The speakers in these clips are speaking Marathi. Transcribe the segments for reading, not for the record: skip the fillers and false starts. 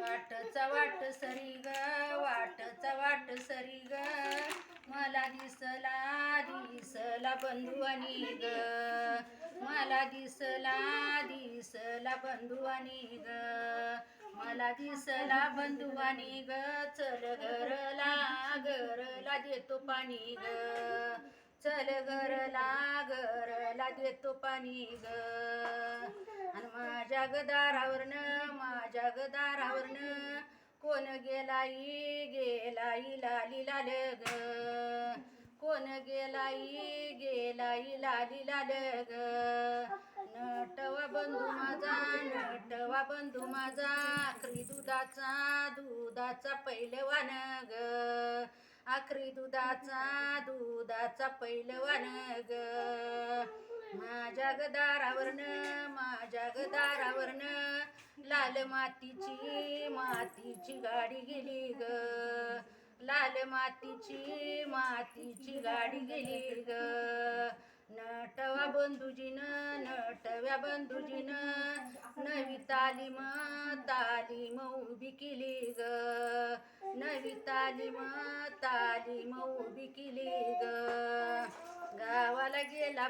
वाटचा वाट सरी ग, वाटचा वाट सरी ग, मला दिसला बंधुवानी ग, मला दिसला बंधुवानी ग, मला दिसला बंधुवानी ग, चल घरला देतो पाणी ग, चल घरला देतो पाणी ग. आणि माझ्या गदारावरनं कोण गेलाई लाली लाल ग, कोण गेलाई लाली लाल ग. नटवा बंधू माझा आखरी दुधाचा पहिलवान ग, आखरी दुधाचा पहिलवान ग. माझ्या गदारावरनं लाल मातीची गाडी गेली ग, लाल मातीची गाडी गेली ग. नटव्या बंधूजीनं नवी तालीम उभी केली ग, नवी तालीम उभी केली ग. गावाला गेला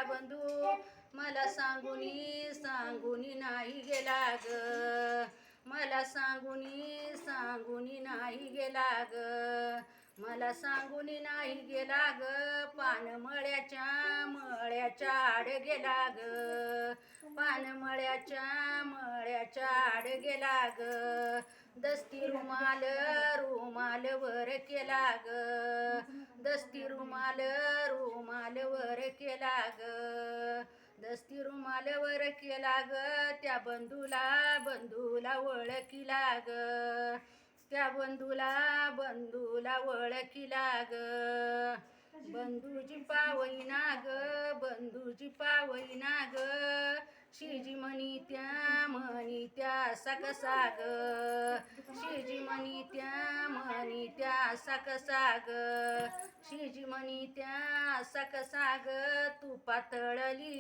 बंधू मला सांगूनी नाही गेला ग, मला सांगूनी नाही गेला ग, मला सांगूनी नाही गेला ग. पानमळ्याच्या आड गेला ग, पानमळ्याच्या आड गेला ग. दस्ती रुमाल वर केला ग, दस्ती रुमाल वर केला ग, दस्ती रुमाल वर केला ग. त्या बंधूला ओळखीला ग, त्या बंधूला ओळखीला ग. बंधूजी पावईना ग, शिजी म्हणी त्या असा कसा ग, शिजी म्हणी त्या असा कसा ग, शिजी म्हणी त्या असा कसा ग. तुपा तळली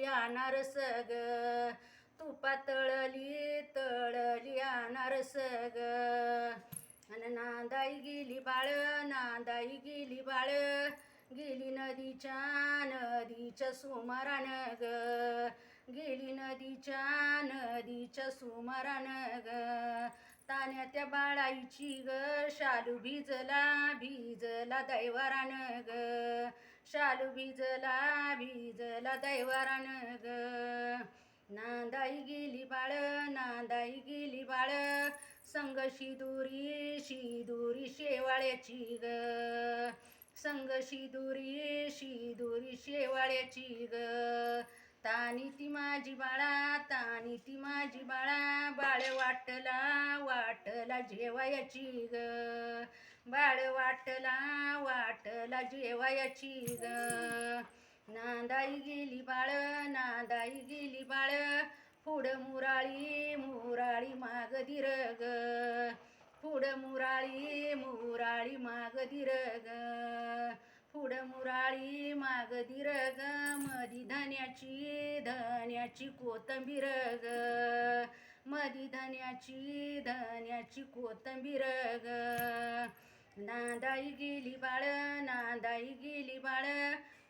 अनारस ग, तुपा तळली अनारस ग. अन नांदाई गेली बाळ गेली नदीच्या सुमारान ग, गेली नदीच्या सुमारान ग. तान्या त्या बाळाईची ग शालू भिजला दैवारान ग, शालू भिजला दैवारान ग. नांदाई गेली बाळ संग शिदुरी शेवाळ्याची ग, संग शिदुरी शेवाळ्याची ग. तानी ती माझी बाळा बाळ वाटला जेवायची ग, बाळ वाटला जेवायची ग. नांदाई गेली बाळ पुढं मुराळी माग दिर ग, पुढं मुराळी माग दिर ग, पुढं मुराळी माग दिर ग. मधी धन्याची कोथंबीर ग, मधी धन्याची कोथंबीर ग. नांदाई गेली बाळ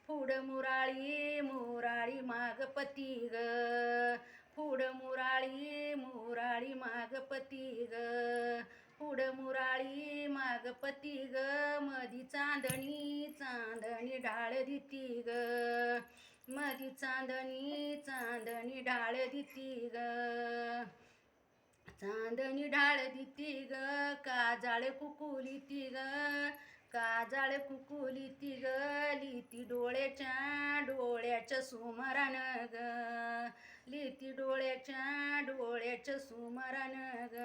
पुढं मुराळी माग पती ग, पुढं मुराळी माग पती ग, पुढं मुराळी माग पती ग. मधी चांदणी ढाळ दिती ग, मधी चांदणी ढाळ दिती ग, चांदणी ढाळ दिती ग. काजाळ कुकुलीती ग, काजाळ कुकुलीती ग. लिती डोळ्याच्या सुमारान ग, लिती डोळ्याच्या सुमारान ग.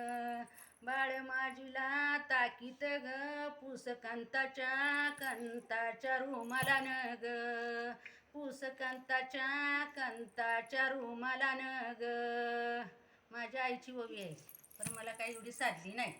बाळ माझीला ताकीत ग पुसकांताच्या रुमालान ग, पुसकांताच्या रुमालान ग. माझ्या आईची ओवी आहे पण मला काही एवढी साधली नाही.